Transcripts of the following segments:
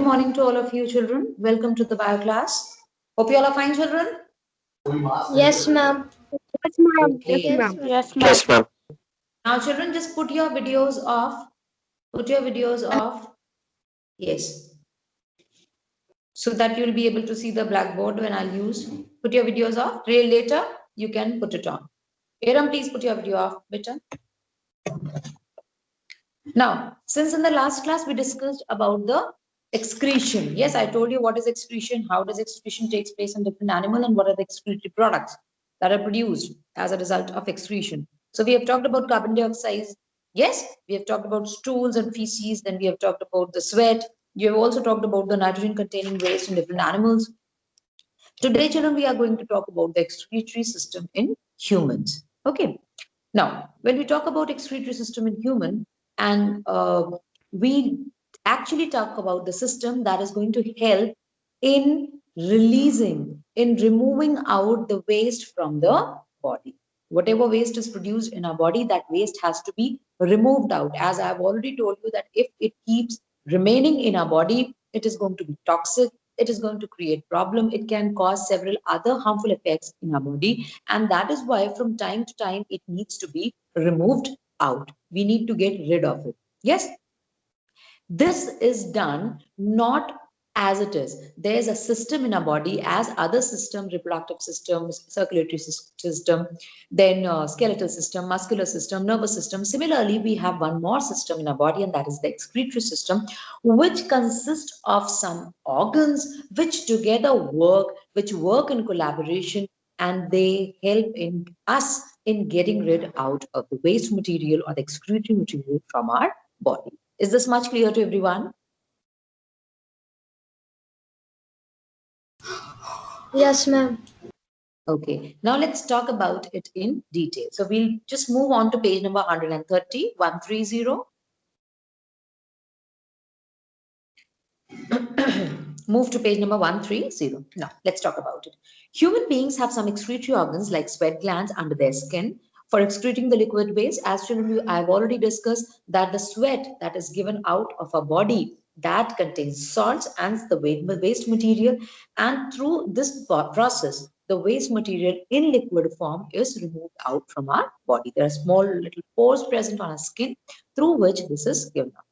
Morning to all of you children. Welcome to the bio class. Hope you all are fine, children. Yes, ma'am. Yes, ma'am. Yes, Okay. ma'am. Yes, ma'am. Now, children, just put your videos off. Put your videos off. Yes. So that you'll be able to see the blackboard when I'll use. Put your videos off. Later, you can put it on. Aram, please put your video off, beta. Now, since in the last class we discussed about the excretion. Yes, I told you what is excretion, how does excretion takes place in different animal, and what are the excretory products that are produced as a result of excretion. So we have talked about carbon dioxide. Yes, we have talked about stools and feces. Then we have talked about the sweat. You have also talked about the nitrogen containing waste in different animals. Today, children, we are going to talk about the excretory system in humans. Okay. Now, when we talk about excretory system in human, and we actually talk about the system that is going to help in releasing, in removing out the waste from the body. Whatever waste is produced in our body, that waste has to be removed out. As I have already told you that if it keeps remaining in our body, it is going to be toxic. It is going to create problem. It can cause several other harmful effects in our body, and that is why from time to time it needs to be removed out. We need to get rid of it. Yes, this is done not as it is. There's a system in our body as other system, reproductive systems, circulatory system, then skeletal system, muscular system, nervous system. Similarly, we have one more system in our body, and that is the excretory system, which consists of some organs which together work, which work in collaboration, and they help in us in getting rid out of the waste material or the excretory material from our body. Is this much clear to everyone? Yes, ma'am. Okay, now let's talk about it in detail. So we'll just move on to page number 130, 130. Move to page number 130. Now, let's talk about it. Human beings have some excretory organs like sweat glands under their skin for excreting the liquid waste. As children, I've already discussed that the sweat that is given out of our body that contains salts and the waste material, and through this process, the waste material in liquid form is removed out from our body. There are small little pores present on our skin through which this is given out.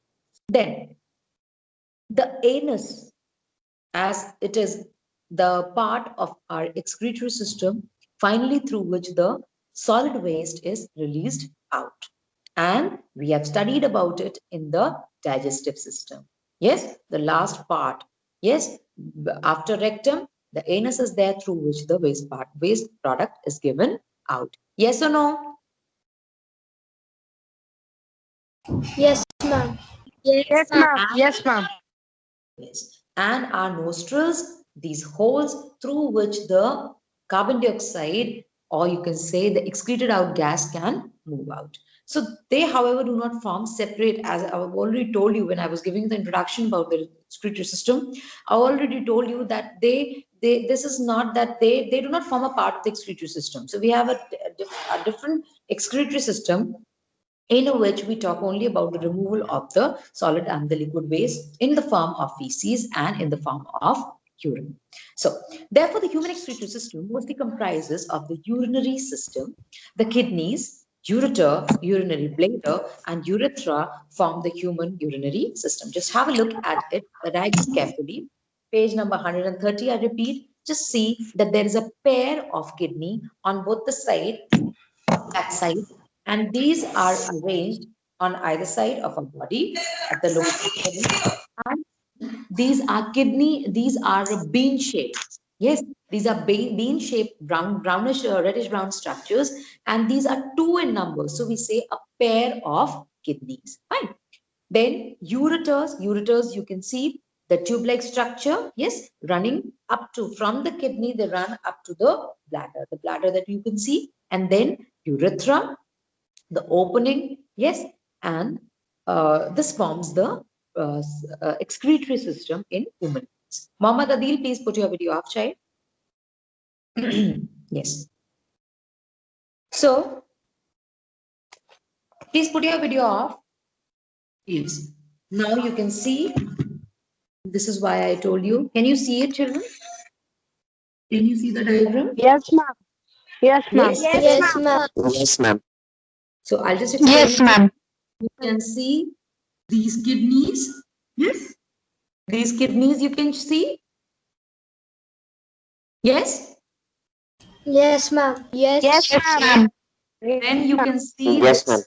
Then the anus, as it is the part of our excretory system, finally through which the solid waste is released out. And we have studied about it in the digestive system. Yes, the last part. Yes, after rectum, the anus is there through which the waste product is given out. Yes or no? Yes, ma'am. Yes, ma'am. Yes, ma'am. Yes. And our nostrils, these holes through which the carbon dioxide, or you can say the excreted out gas, can move out. So they, however, do not form separate, as I've already told you when I was giving the introduction about the excretory system. I already told you that this is not that they do not form a part of the excretory system. So we have a different excretory system in which we talk only about the removal of the solid and the liquid waste in the form of feces and in the form of urine. So, therefore, the human excretory system mostly comprises of the urinary system, the kidneys, ureter, urinary bladder, and urethra form the human urinary system. Just have a look at it right carefully. Page number 130, I repeat, just see that there is a pair of kidney on both the side, back side, and these are arranged on either side of a body at the lower level. And these are bean shaped. Yes, these are bean shaped brownish, reddish brown structures, and these are two in number. So we say a pair of kidneys. Fine. Then ureters, you can see the tube-like structure, yes, running up to, from the kidney, they run up to the bladder that you can see, and then urethra, the opening, yes, and this forms the excretory system in humans. Mohammad Adil, please put your video off, child. Yes. So, please put your video off. Yes. Now you can see This is why I told you. Can you see it, children? Can you see the diagram? Yes, ma'am. Yes, ma'am. Yes. Yes, ma'am. Yes, ma'am. So I'll just explain. Yes, ma'am. You can see these kidneys. Yes. These kidneys you can see. Yes. Yes, ma'am. Yes. Yes, ma'am. Then you can see Yes, this. ma'am.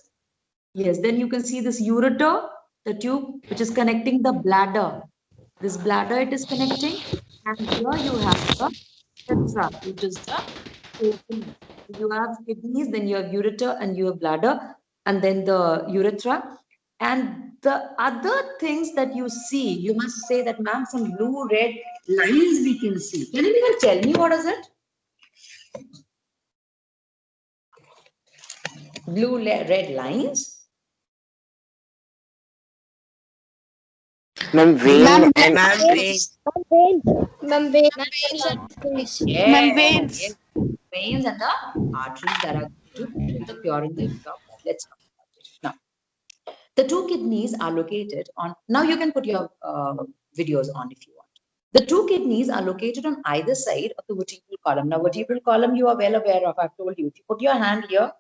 Yes. Then you can see this ureter, the tube which is connecting the bladder. This bladder it is connecting, and here you have the urethra, which is the opening. You have kidneys, then you have ureter, and you have bladder, and then the urethra. And the other things that you see, you must say that, ma'am, some blue, red lines we can see. Can anyone tell me what is it? Blue, red lines. Ma'am, vein and Ma'am, veins. Ma'am, veins. Yes, veins and the arteries that are going to put the purine in your blood. Let's talk about it now. The two kidneys are located on. Now you can put your videos on if you want. The two kidneys are located on either side of the vertebral column. Now, vertebral column you are well aware of. I've told you. If you put your hand here,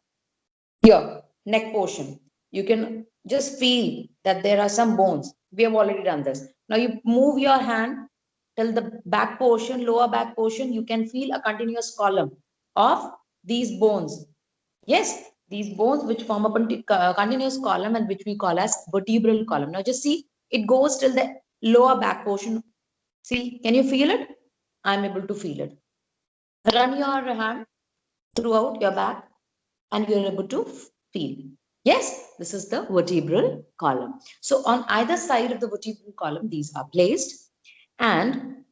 neck portion, you can just feel that there are some bones. We have already done this. Now you move your hand till the back portion, lower back portion, you can feel a continuous column of these bones. Yes, these bones which form a continuous column and which we call as vertebral column. Now just see, it goes till the lower back portion. See, can you feel it? I'm able to feel it. Run your hand throughout your back and you're able to feel. Yes, this is the vertebral column. So on either side of the vertebral column, these are placed, and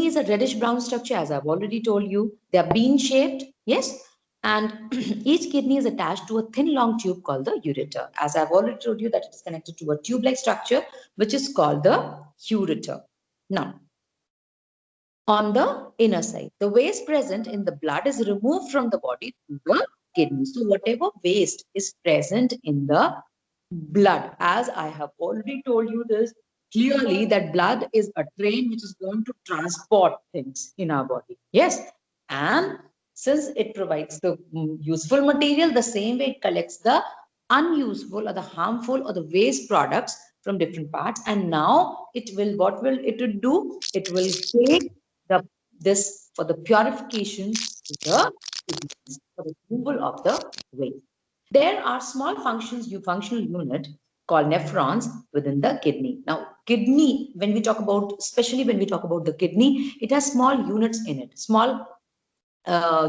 is a reddish brown structure, as I've already told you. They are bean shaped, yes, and each kidney is attached to a thin long tube called the ureter. As I've already told you that it is connected to a tube-like structure, which is called the ureter. Now, on the inner side, the waste present in the blood is removed from the body through the kidney. So whatever waste is present in the blood, as I have already told you this clearly, that blood is a train which is going to transport things in our body. Yes. And since it provides the useful material, the same way it collects the unuseful or the harmful or the waste products from different parts. And now it will, what will it do? It will take this for the purification to the kidneys, for the removal of the waste. There are small functional unit called nephrons within the kidney. Now, kidney, when we talk about, especially when we talk about the kidney, it has small units in it, small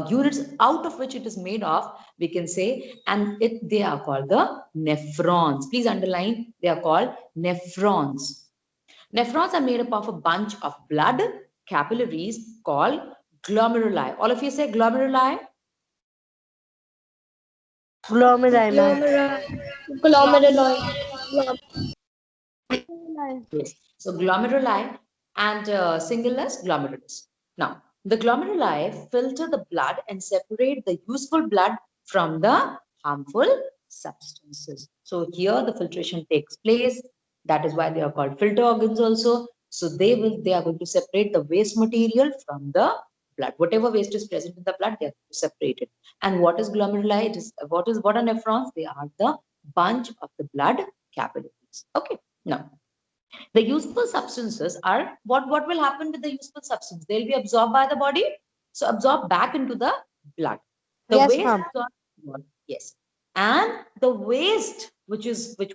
units out of which it is made of, we can say, and they are called the nephrons. Please underline, they are called nephrons. Nephrons are made up of a bunch of blood capillaries called glomeruli. All of you say glomeruli. Glomeruli, ma'am. Glomeruli. Yes. So glomeruli and singulus glomerulus. Now, the glomeruli filter the blood and separate the useful blood from the harmful substances. So here the filtration takes place. That is why they are called filter organs also. So they are going to separate the waste material from the blood. Whatever waste is present in the blood, they are separated. And what is glomeruli? It is what are nephrons? They are the bunch of the blood capillaries. Okay. Now, the useful substances are what will happen with the useful substance? They'll be absorbed by the body, so absorbed back into the blood. The Yes, waste ma'am. yes, and the waste which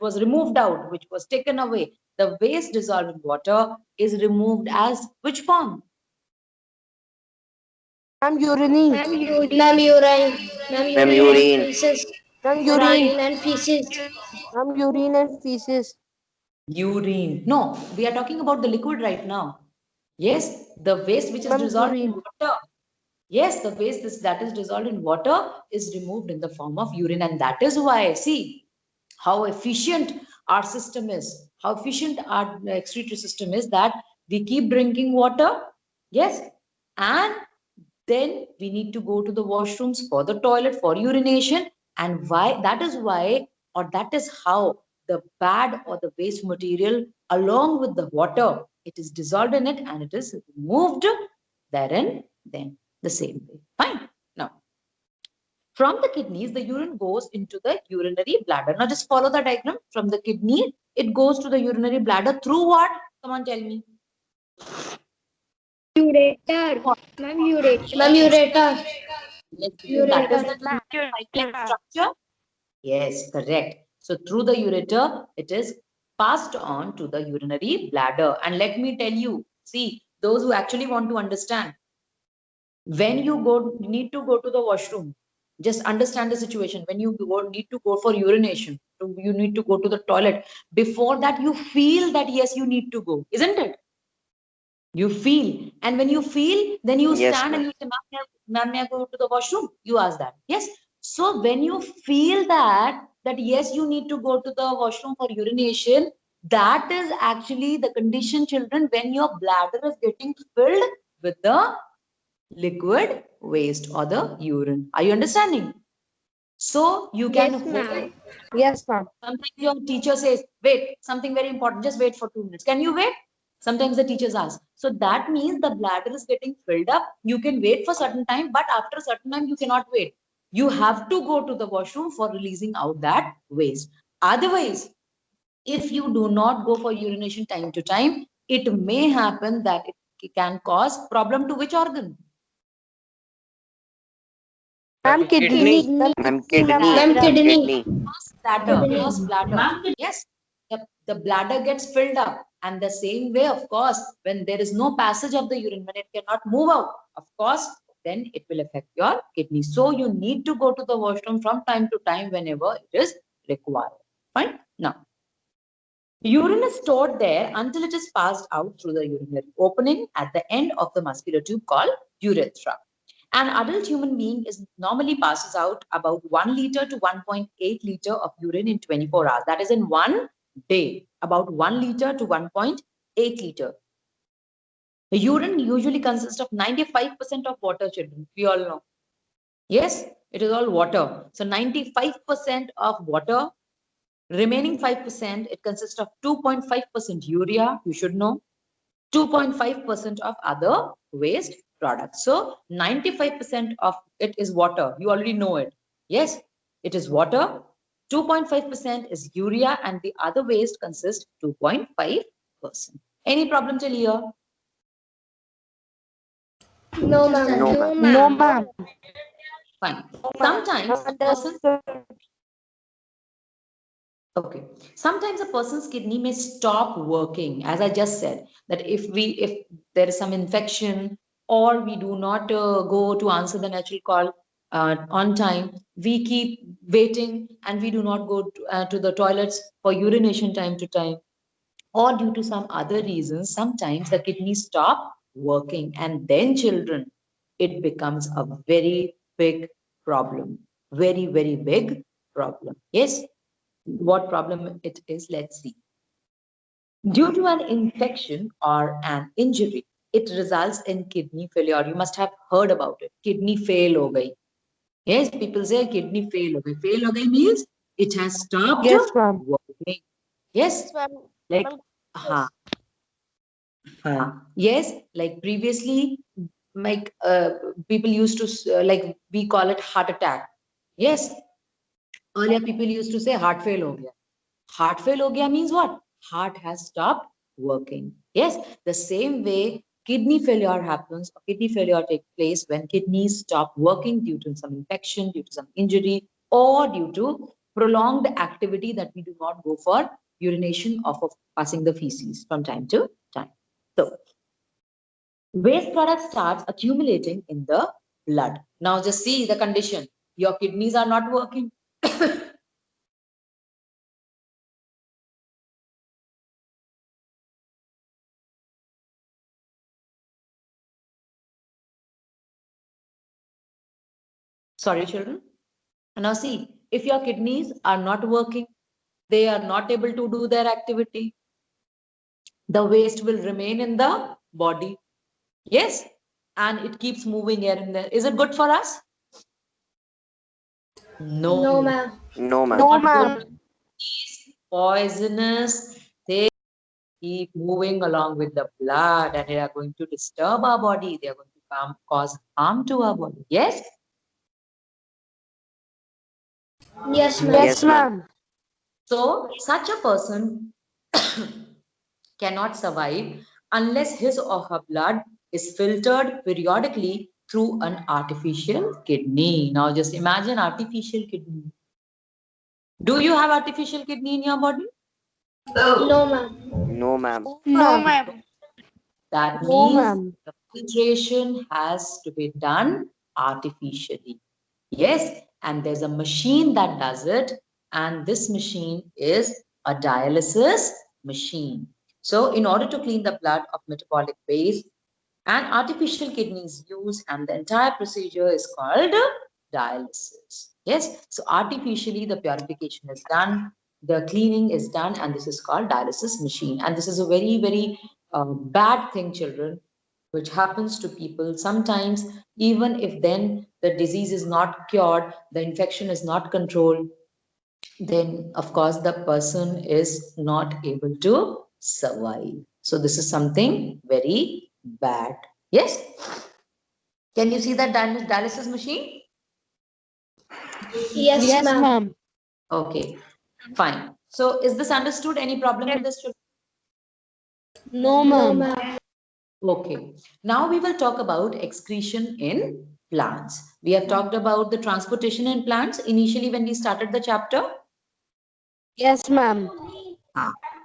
was removed out, which was taken away, the waste dissolved in water is removed as which form? Ma'am, urine. Ma'am, urine. Ma'am, urine. Feces. Ma'am, Urine urine. and feces. Ma'am, urine and feces. Urine. No, we are talking about the liquid right now. Yes, the waste which is Ma'am, dissolved in urine. water. Yes, the waste that is dissolved in water is removed in the form of urine. And that is why, see how efficient our system is, how efficient our excretory system is, that we keep drinking water. Yes. And then we need to go to the washrooms, for the toilet, for urination. And why? That is why, or that is how the bad or the waste material along with the water. It is dissolved in it and it is removed therein, then the same way. Fine. Now, from the kidneys, the urine goes into the urinary bladder. Now, just follow the diagram. From the kidney, it goes to the urinary bladder through what? Come on, tell me. Ureter. Ma'am, ureter. Ma'am, ureter. That is the pipeline structure. Yes, correct. So through the ureter, it is passed on to the urinary bladder. And let me tell you, see, those who actually want to understand, when you need to go to the washroom, just understand the situation. When you need to go for urination, you need to go to the toilet. Before that, you feel that yes, you need to go, isn't it? You feel, and when you feel, then you Yes, stand and ma'am. you say, ma'am, may I go to the washroom? You ask that. Yes. So when you feel that yes, you need to go to the washroom for urination, that is actually the condition, children, when your bladder is getting filled with the liquid waste or the urine. Are you understanding? So you can Yes, ma'am. Yes, ma'am. sometimes your teacher says, wait, something very important, just wait for 2 minutes. Can you wait? Sometimes the teachers ask. So that means the bladder is getting filled up. You can wait for certain time, but after a certain time, you cannot wait. You have to go to the washroom for releasing out that waste. Otherwise, if you do not go for urination time to time, it may happen that it can cause problem to which organ? Ma'am, Kidney. kidney. Ma'am, kidney. Ma'am, kidney. Kidney. First bladder. Yes, the bladder gets filled up. And the same way, of course, when there is no passage of the urine, when it cannot move out, of course, then it will affect your kidney. So you need to go to the washroom from time to time whenever it is required. Fine. Now, urine is stored there until it is passed out through the urinary opening at the end of the muscular tube called urethra. An adult human being is normally passes out about 1 liter to 1.8 liter of urine in 24 hours. That is in one day, about 1 liter to 1.8 liter. The urine usually consists of 95% of water, children. We all know. Yes, it is all water. So 95% of water, remaining 5%, it consists of 2.5% urea, you should know, 2.5% of other waste products. So 95% of it is water. You already know it. Yes, it is water. 2.5% is urea and the other waste consists 2.5%. Any problem till here? No, ma'am. No, No, ma'am. No, ma'am. ma'am. Fine. Sometimes a person, okay, sometimes a person's kidney may stop working, as I just said, that if there is some infection or we do not go to answer the natural call on time, we keep waiting and we do not go to the toilets for urination time to time, or due to some other reasons, sometimes the kidneys stop working, and then children, it becomes a very big problem, very, very big problem. Yes. What problem it is, let's see. Due to an infection or an injury, it results in kidney failure. You must have heard about it. Kidney fail ho gayi. Yes, people say kidney fail ho gayi. Fail ho gayi means it has stopped Yes, ma'am. working. Yes, like, yes, like previously, like people used to like we call it heart attack. Yes, earlier people used to say heart fail ho gaya. Heart fail ho gaya means what? Heart has stopped working. Yes, the same way kidney failure happens, or kidney failure takes place when kidneys stop working due to some infection, due to some injury, or due to prolonged activity that we do not go for urination of passing the feces from time to time. So, waste product starts accumulating in the blood. Now, just see the condition. Your kidneys are not working. Sorry, children. Now see, if your kidneys are not working, they are not able to do their activity, the waste will remain in the body. Yes, and it keeps moving here and there. Is it good for us? No. No, ma'am. No, ma'am. No, Not good ma'am. for poisonous things keep moving along with the blood and they are going to disturb our body. They are going to cause harm to our body. Yes? Yes, ma'am. Yes, ma'am. So such a person cannot survive unless his or her blood is filtered periodically through an artificial kidney. Now just imagine artificial kidney. Do you have artificial kidney in your body? No, ma'am. No, ma'am. No, ma'am. That No, means ma'am. the filtration has to be done artificially. Yes, and there's a machine that does it, and this machine is a dialysis machine. So, in order to clean the blood of metabolic waste, an artificial kidney is used, and the entire procedure is called dialysis. Yes, so artificially the purification is done, the cleaning is done, and this is called dialysis machine. And this is a very, very bad thing, children, which happens to people sometimes, even if then the disease is not cured, the infection is not controlled, then of course the person is not able to survive. So this is something very bad. Yes? Can you see that dialysis machine? Yes, Yes, ma'am. ma'am. Okay, fine. So is this understood? Any problem with this? No, No, ma'am. ma'am. Okay, now we will talk about excretion in plants. We have talked about the transportation in plants initially when we started the chapter. Yes, ma'am.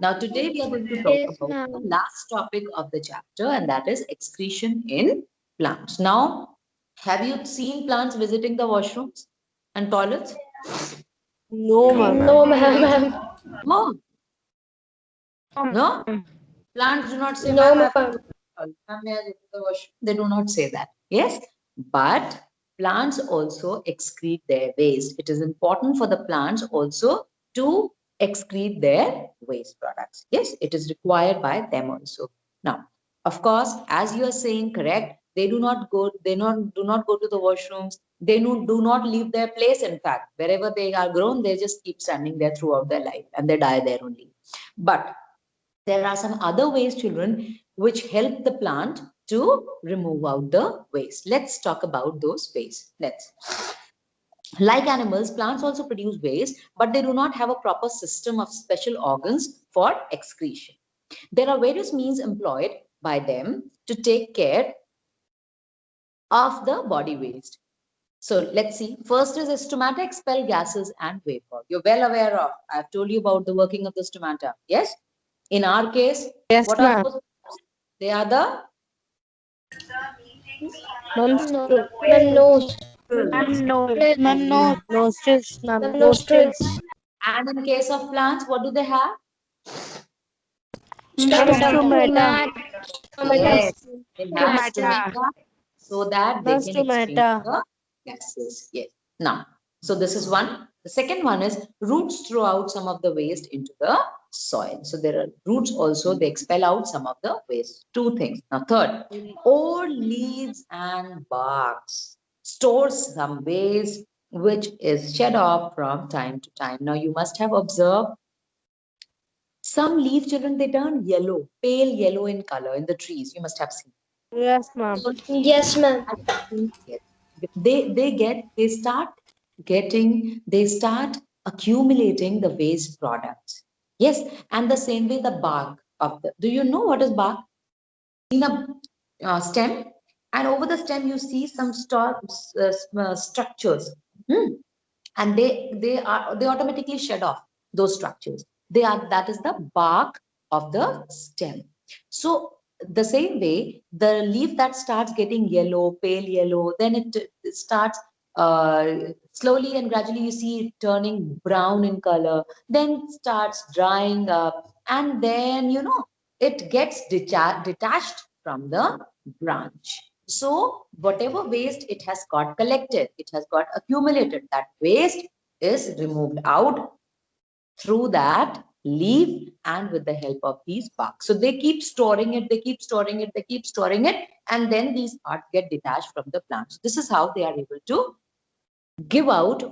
Now today we are going to talk Yes, about ma'am. the last topic of the chapter, and that is excretion in plants. Now, have you seen plants visiting the washrooms and toilets? No, ma'am. No, ma'am. No, no. Plants do not say, No, "Ma'am, ma'am. ma'am, may I go to the washroom?" They do not say that. Yes, but plants also excrete their waste. It is important for the plants also to excrete their waste products. Yes, it is required by them also. Now, of course, as you are saying, correct, they do not go, do not go to the washrooms. They do not leave their place. In fact, wherever they are grown, they just keep standing there throughout their life and they die there only. But there are some other ways, children, which help the plant to remove out the waste. Let's talk about those ways. Let's. Like animals, plants also produce waste, but they do not have a proper system of special organs for excretion. There are various means employed by them to take care of the body waste. So let's see. First is a stomata expel gases and vapor. You're well aware of. I've told you about the working of the stomata. Yes? In our case, Yes, what are ma'am. those? They are the Ma'am, No, ma'am, nose. ma'am, no. Nostrils, ma'am. Ma'am, Nostrils. nostrils. and in case of plants, what do they have? Stomata. Yes, they have Stomata. stomata so that they Ma'am, can exchange stomata. the gases. Yes. Now, so this is one. The second one is roots throw out some of the waste into the soil. So there are roots also, they expel out some of the waste. Two things. Now, third, old leaves and barks stores some waste which is shed off from time to time. Now, you must have observed some leaf, children, they turn yellow, pale yellow in color in the trees. You must have seen. Yes, ma'am. Yes, ma'am. Yes. They start accumulating the waste products. Yes, and the same way the bark of the. Do you know what is bark? In a stem, and over the stem you see some structures. Hmm. And they automatically shed off those structures. That is the bark of the stem. So the same way, the leaf that starts getting yellow, pale yellow, then it starts slowly and gradually you see it turning brown in color, then starts drying up, and then it gets detached from the branch. So whatever waste it has got collected, it has got accumulated, that waste is removed out through that leaf and with the help of these barks. So they keep storing it, they keep storing it, they keep storing it, and then these parts get detached from the plant. So this is how they are able to give out